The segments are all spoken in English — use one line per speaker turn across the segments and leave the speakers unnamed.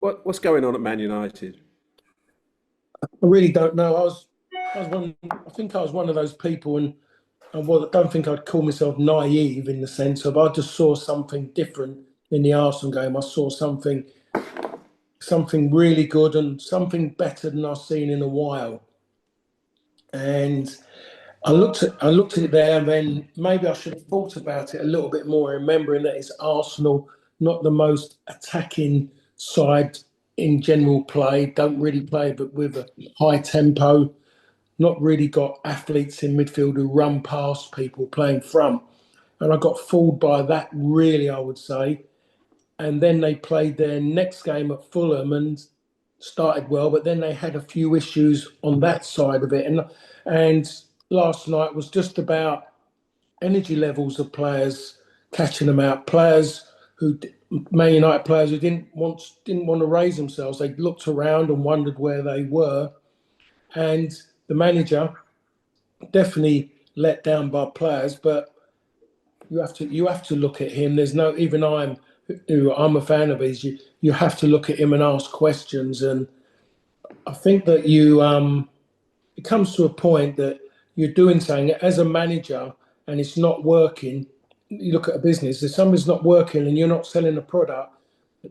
What's going on at Man United?
I really don't know. I was one. I think I was one of those people, and I don't think I'd call myself naive in the sense of I just saw something different in the Arsenal game. I saw something really good and something better than I've seen in a while. And I looked at it there, and then maybe I should have thought about it a little bit more, remembering that it's Arsenal, not the most attacking side in general play. Don't really play, but with a high tempo. Not really got athletes in midfield who run past people playing front. And I got fooled by that, really, I would say. And then they played their next game at Fulham and started well, but then they had a few issues on that side of it. And last night was just about energy levels of players, catching them out. Who Man United players who didn't want to raise themselves. They looked around and wondered where they were. And the manager definitely let down by players, but you have to look at him. There's no even I'm a fan of his. You have to look at him and ask questions. And I think that it comes to a point that you're doing something as a manager and it's not working. You look at a business, if something's not working and you're not selling a product,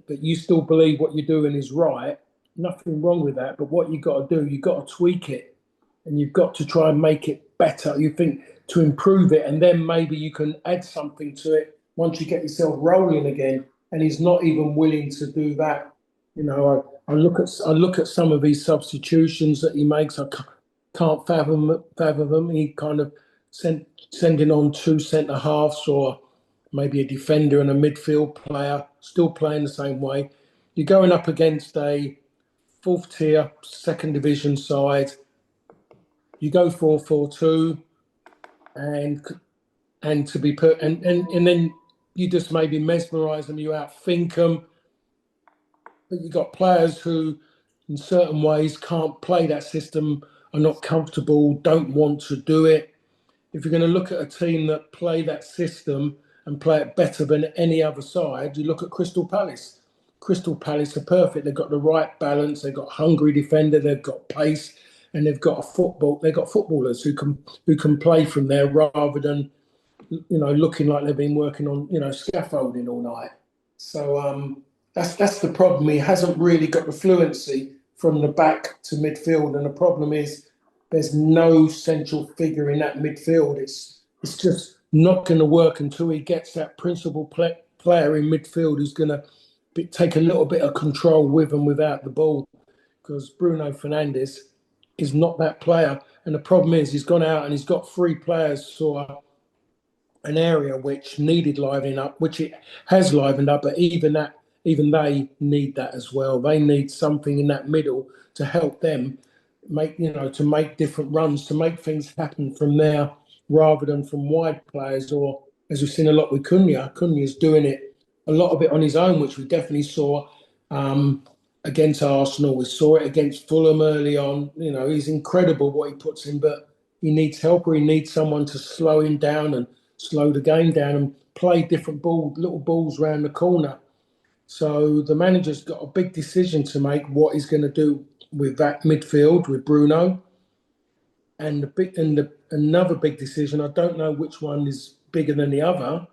but you still believe what you're doing is right, nothing wrong with that. But what you've got to do, you've got to tweak it and you've got to try and make it better. You think to improve it, and then maybe you can add something to it once you get yourself rolling again. And he's not even willing to do that. I look at some of his substitutions that he makes. I can't fathom them. He kind of sending on two centre halves or maybe a defender and a midfield player, still playing the same way. You're going up against a fourth tier, second division side. You go 4-4-2, and to be put and then you just maybe mesmerise them, you outthink them. But you've got players who, in certain ways, can't play that system, are not comfortable, don't want to do it. If you're going to look at a team that play that system and play it better than any other side, you look at Crystal Palace. Crystal Palace are perfect. They've got the right balance. They've got hungry defender. They've got pace, and they've got a football. They've got footballers who can play from there rather than looking like they've been working on scaffolding all night. So that's the problem. He hasn't really got the fluency from the back to midfield, and the problem is there's no central figure in that midfield. It's just not going to work until he gets that principal player in midfield who's going to take a little bit of control with and without the ball. Because Bruno Fernandes is not that player, and the problem is he's gone out and he's got three players saw an area which needed livening up, which it has livened up, but even they need that as well. They need something in that middle to help them to make different runs, to make things happen from there rather than from wide players, or as we've seen a lot with Cunha. Cunha's doing it, a lot of it on his own, which we definitely saw against Arsenal. We saw it against Fulham early on. He's incredible what he puts in, but he needs help, or he needs someone to slow him down and slow the game down and play different little balls round the corner. So the manager's got a big decision to make what he's going to do with that midfield with Bruno. And another big decision, I don't know which one is bigger than the other,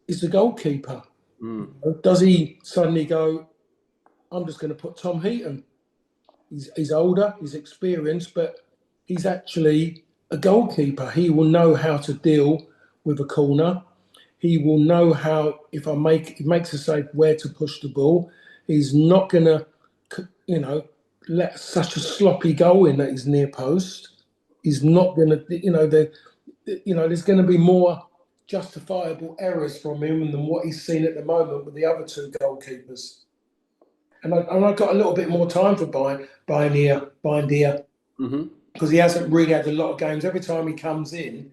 is the goalkeeper. Does he suddenly go, I'm just going to put Tom Heaton? He's older, he's experienced, but he's actually a goalkeeper. He will know how to deal with a corner. He will know how, if he makes a save, where to push the ball. He's not going to, let such a sloppy goal in that he's near post. He's not going to, there's going to be more justifiable errors from him than what he's seen at the moment with the other two goalkeepers. And I got a little bit more time for Bayindir, because he hasn't really had a lot of games. Every time he comes in,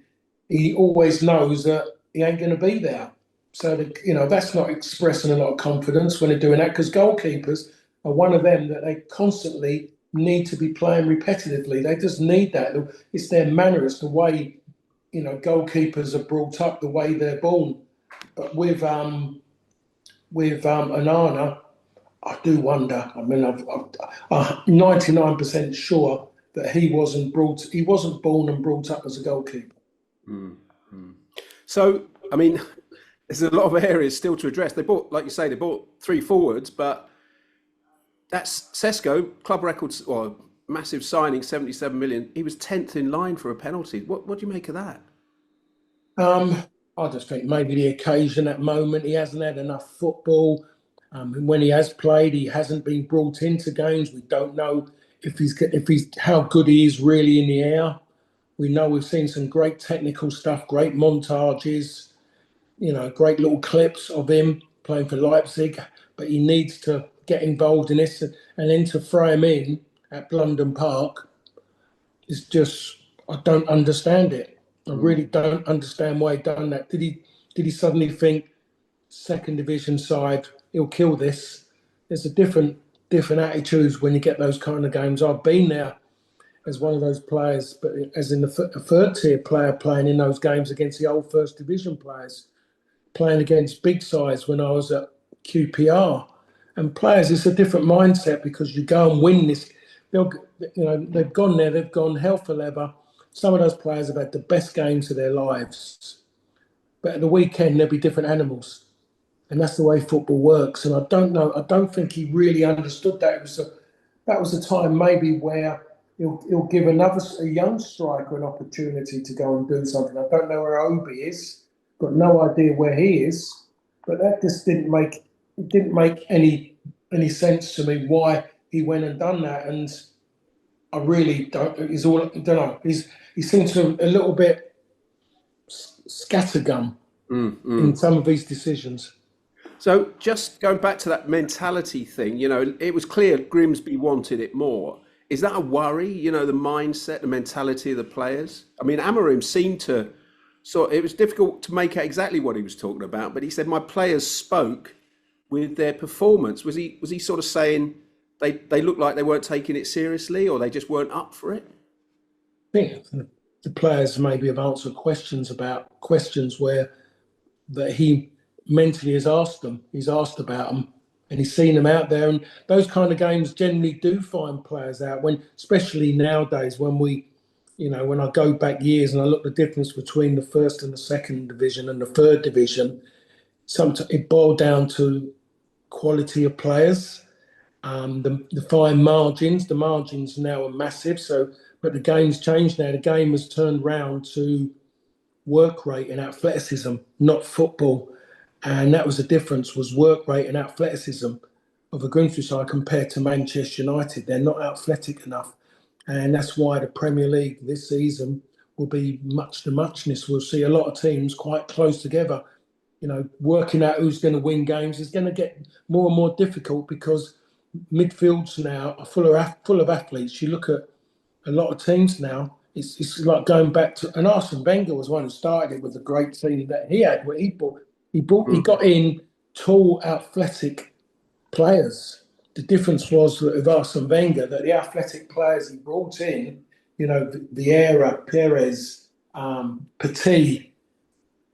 he always knows that he ain't going to be there. So, that's not expressing a lot of confidence when they're doing that, because goalkeepers are one of them that they constantly need to be playing repetitively. They just need that. It's their manner. It's the way, goalkeepers are brought up, the way they're born. But with Onana, I do wonder. I mean, I'm 99% sure that he wasn't born and brought up as a goalkeeper.
So, I mean, there's a lot of areas still to address. They bought, like you say, they bought three forwards, but that's Sesko, club records, or massive signing, 77 million. He was 10th in line for a penalty. What do you make of that?
I just think maybe the occasion, that moment, he hasn't had enough football. And when he has played, he hasn't been brought into games. We don't know if he's how good he is really in the air. We know we've seen some great technical stuff, great montages, great little clips of him playing for Leipzig, but he needs to get involved in this, and then to throw him in at London Park is just, I don't understand it. I really don't understand why he done that. Did he suddenly think second division side, he'll kill this? There's a different attitudes when you get those kind of games. I've been there as one of those players, but as in the third tier player playing in those games against the old first division players, playing against big sides when I was at QPR. And players, it's a different mindset because you go and win this. They've gone there, they've gone hell for leather. Some of those players have had the best games of their lives. But at the weekend, there'll be different animals. And that's the way football works. And I don't know, I don't think he really understood that. That was a time maybe where he'll give a young striker an opportunity to go and do something. I don't know where Obi is, got no idea where he is, but that just didn't make any sense to me why he went and done that. And I really don't. I don't know. He seems to a little bit scattergun in some of these decisions.
So just going back to that mentality thing, it was clear Grimsby wanted it more. Is that a worry? The mindset, the mentality of the players? I mean, Amorim seemed to it was difficult to make out exactly what he was talking about, but he said my players spoke with their performance. Was he sort of saying they looked like they weren't taking it seriously, or they just weren't up for it?
I think the players maybe have answered questions where that he mentally has asked them. He's asked about them, and he's seen them out there. And those kind of games generally do find players out especially nowadays when I go back years and I look at the difference between the first and the second division and the third division. Sometimes it boiled down to quality of players, the fine margins. The margins now are massive. But the game's changed now. The game has turned round to work rate and athleticism, not football. And that was the difference, was work rate and athleticism of a Grimsby side compared to Manchester United. They're not athletic enough. And that's why the Premier League this season will be much to muchness. We'll see a lot of teams quite close together. Working out who's going to win games is going to get more and more difficult because midfields now are full of athletes. You look at a lot of teams now, it's like going back to, and Arsene Wenger was one who started it with a great team that he had. Where he got in tall, athletic players. The difference was that with Arsene Wenger, that the athletic players he brought in, Vieira, Perez, Petit,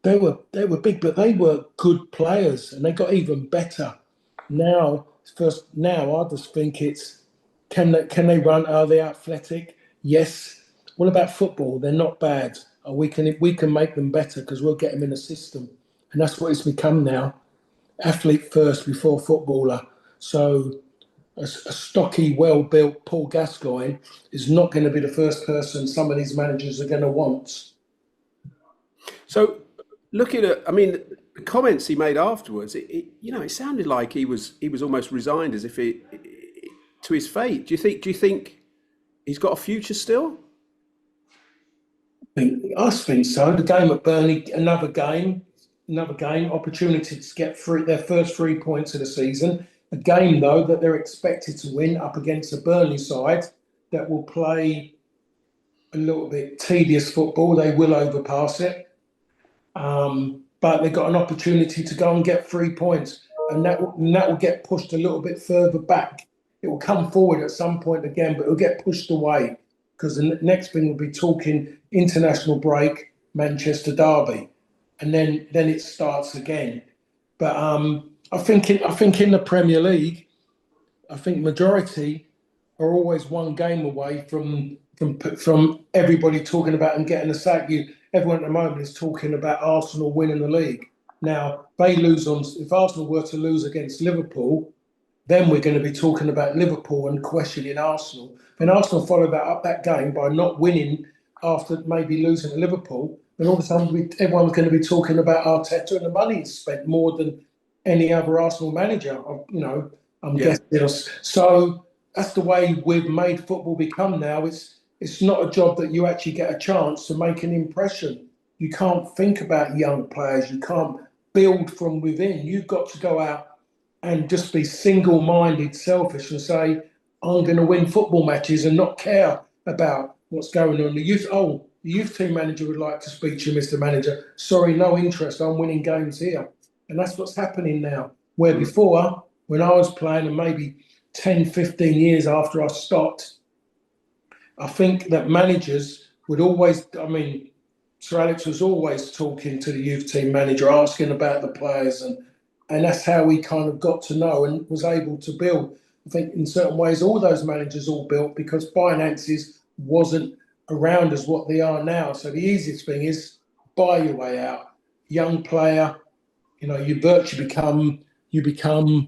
they were big, but they were good players, and they got even better. Now I just think it's can they run? Are they athletic? Yes. What about football? They're not bad. We can make them better because we'll get them in a system, and that's what it's become now. Athlete first before footballer. So a stocky, well-built Paul Gascoigne is not going to be the first person some of these managers are going to want.
So looking at, the comments he made afterwards, it sounded like he was almost resigned, as if to his fate. Do you think he's got a future still?
I think so. The game at Burnley, another game, opportunity to get their first 3 points of the season. A game, though, that they're expected to win up against a Burnley side that will play a little bit tedious football. They will overpass it. But they've got an opportunity to go and get 3 points. And that will get pushed a little bit further back. It will come forward at some point again, but it will get pushed away. Because the next thing we'll be talking international break, Manchester derby, and then it starts again. But I think in the Premier League, I think majority are always one game away from everybody talking about them getting a sack. Everyone at the moment is talking about Arsenal winning the league. Now if Arsenal were to lose against Liverpool, then we're going to be talking about Liverpool and questioning Arsenal. When Arsenal follow that up that game by not winning after maybe losing to Liverpool, then all of a sudden everyone's going to be talking about Arteta and the money he's spent more than any other Arsenal manager. I'm guessing. So that's the way we've made football become now. It's not a job that you actually get a chance to make an impression. You can't think about young players. You can't build from within. You've got to go out and just be single-minded, selfish, and say, I'm going to win football matches and not care about what's going on. The youth team manager would like to speak to you, Mr. Manager. Sorry, no interest. I'm winning games here. And that's what's happening now. Where before, when I was playing, and maybe 10, 15 years after I stopped, I think that managers would always, Sir Alex was always talking to the youth team manager, asking about the players, and that's how we kind of got to know and was able to build. I think in certain ways, all those managers all built because finances wasn't around as what they are now. So the easiest thing is buy your way out. Young player, you virtually become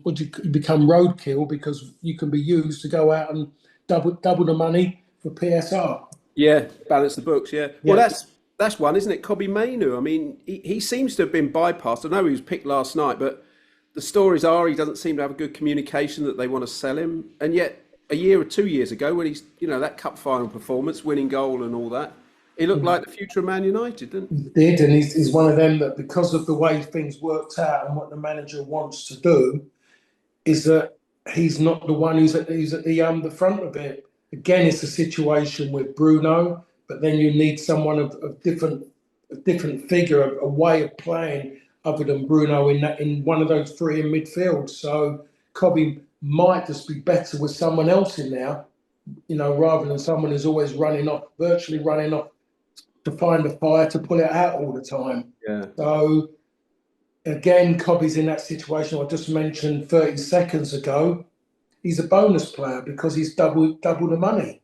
roadkill because you can be used to go out and double the money for PSR.
Yeah, balance the books. Yeah. Well, that's one, isn't it? Kobbie Mainoo. I mean, he seems to have been bypassed. I know he was picked last night, but the stories are he doesn't seem to have a good communication that they want to sell him. And yet, a year or 2 years ago, when he's that cup final performance, winning goal and all that, he looked like the future of Man United, didn't he?
He did, and he's one of them that because of the way things worked out and what the manager wants to do, is that he's not the one who's at the front of it. Again, it's a situation with Bruno, but then you need someone of different figure, a way of playing other than Bruno in one of those three in midfield. So Kobbie might just be better with someone else in there, rather than someone who's always virtually running off to find a fire to pull it out all the time.
Yeah.
So again, Kobbie's in that situation I just mentioned 30 seconds ago. He's a bonus player because he's double the money.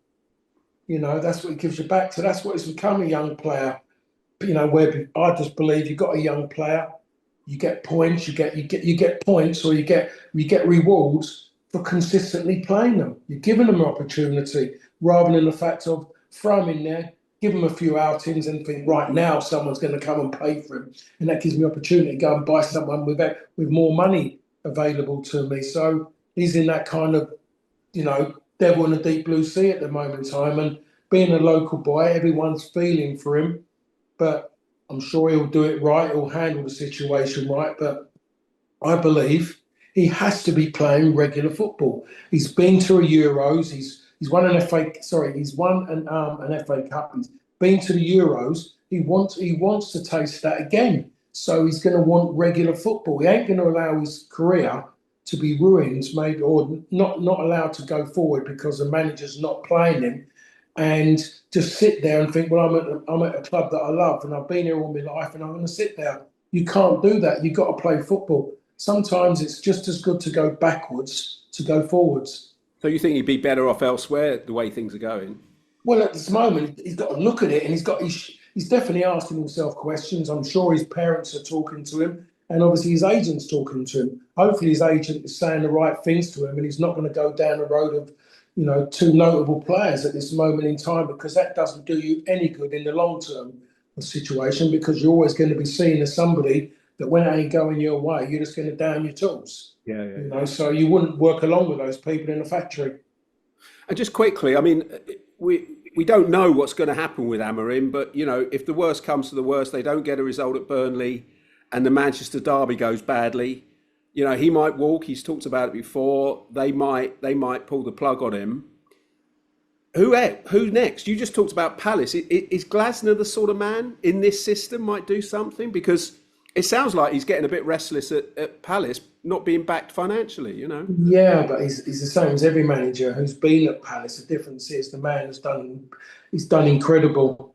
That's what he gives you back. So that's what it's become, a young player. Where I just believe you've got a young player, you get points, you get points, or you get rewards for consistently playing them. You're giving them an opportunity rather than the fact of throw him in there, give him a few outings, and think right now someone's going to come and pay for him, and that gives me opportunity to go and buy someone with more money available to me. So he's in that kind of, devil in a deep blue sea at the moment in time. And being a local boy, everyone's feeling for him. But I'm sure he'll do it right. He'll handle the situation right. But I believe he has to be playing regular football. He's been to a Euros. He's won an FA. Sorry, he's won an FA Cup. He's been to the Euros. He wants to taste that again. So he's going to want regular football. He ain't going to allow his career to be ruined, maybe, or not allowed to go forward because the manager's not playing him, and just sit there and think, well, I'm at a club that I love and I've been here all my life and I'm going to sit there. You can't do that. You've got to play football. Sometimes it's just as good to go backwards to go forwards.
So you think he'd be better off elsewhere the way things are going?
Well, at this moment, he's got to look at it, and he's definitely asking himself questions. I'm sure his parents are talking to him, and obviously his agent's talking to him. Hopefully his agent is saying the right things to him, and he's not going to go down the road of, two notable players at this moment in time, because that doesn't do you any good in the long term situation, because you're always going to be seen as somebody that when it ain't going your way, you're just going to down your tools.
Yeah.
So you wouldn't work along with those people in a factory.
And just quickly, I mean, we don't know what's going to happen with Amorim, but if the worst comes to the worst, they don't get a result at Burnley, and the Manchester derby goes badly, he might walk. He's talked about it before. They might pull the plug on him. Who next? You just talked about Palace. Is Glasner the sort of man in this system might do something? Because it sounds like he's getting a bit restless at Palace, not being backed financially,
Yeah, but he's the same as every manager who's been at Palace. The difference is the man has done incredible.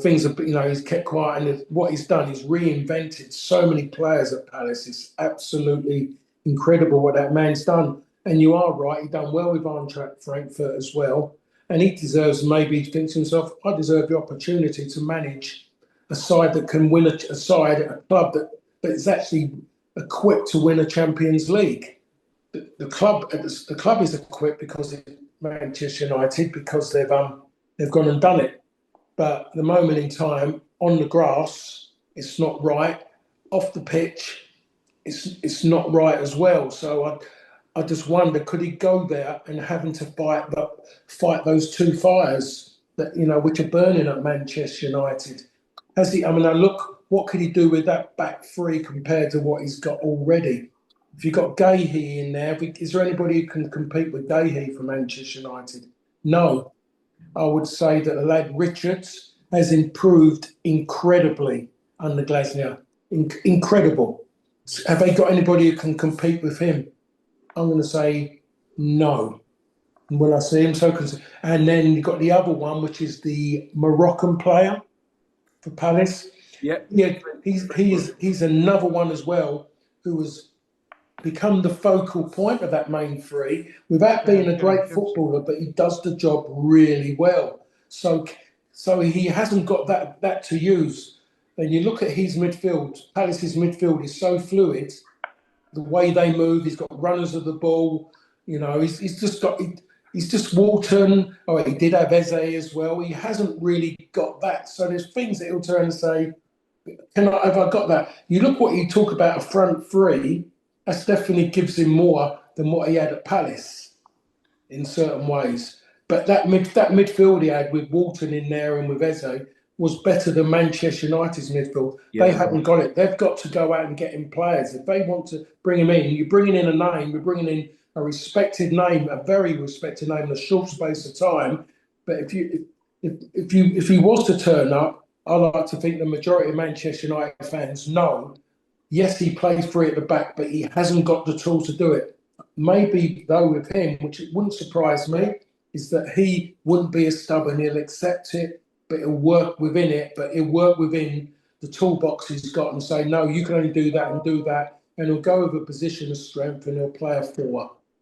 Things are, he's kept quiet, and what he's done is reinvented so many players at Palace. It's absolutely incredible what that man's done. And you are right, he done well with Eintracht Frankfurt as well. And he deserves, maybe he thinks to himself, I deserve the opportunity to manage a side that can win a side at a club that is actually equipped to win a Champions League. The club is equipped because it's Manchester United, because they've gone and done it. But at the moment in time, on the grass, it's not right. Off the pitch, it's not right as well. So I just wonder, could he go there and having to fight those two fires that, which are burning at Manchester United? Has he? I mean, look, what could he do with that back three compared to what he's got already? If you've got Gahey in there, is there anybody who can compete with Gahey for Manchester United? No. I would say that the lad Richards has improved incredibly under Glasner. Incredible. Have they got anybody who can compete with him? I'm going to say no. When I see him, and then you've got the other one, which is the Moroccan player for Palace.
Yeah,
he's another one as well who has become the focal point of that main three without being a great footballer, but he does the job really well. So he hasn't got that to use. And you look at his midfield, Palace's midfield is so fluid. The way they move, he's got runners of the ball. He's just Walton. Oh, he did have Eze as well. He hasn't really got that. So there's things that he'll turn and say, have I got that? You look what you talk about a front three, that definitely gives him more than what he had at Palace in certain ways. But that midfield he had with Walton in there and with Eze was better than Manchester United's midfield.
Yeah.
They haven't got it. They've got to go out and get in players. If they want to bring him in, you're bringing in a name, you're bringing in a respected name, a very respected name in a short space of time. But if he was to turn up, I like to think the majority of Manchester United fans know, yes, he plays free at the back, but he hasn't got the tools to do it. Maybe, though, with him, which it wouldn't surprise me, is that he wouldn't be as stubborn. He'll accept it, but he'll work within it. But he'll work within the toolbox he's got and say, no, you can only do that and do that. And he'll go with a position of strength and he'll play a 4.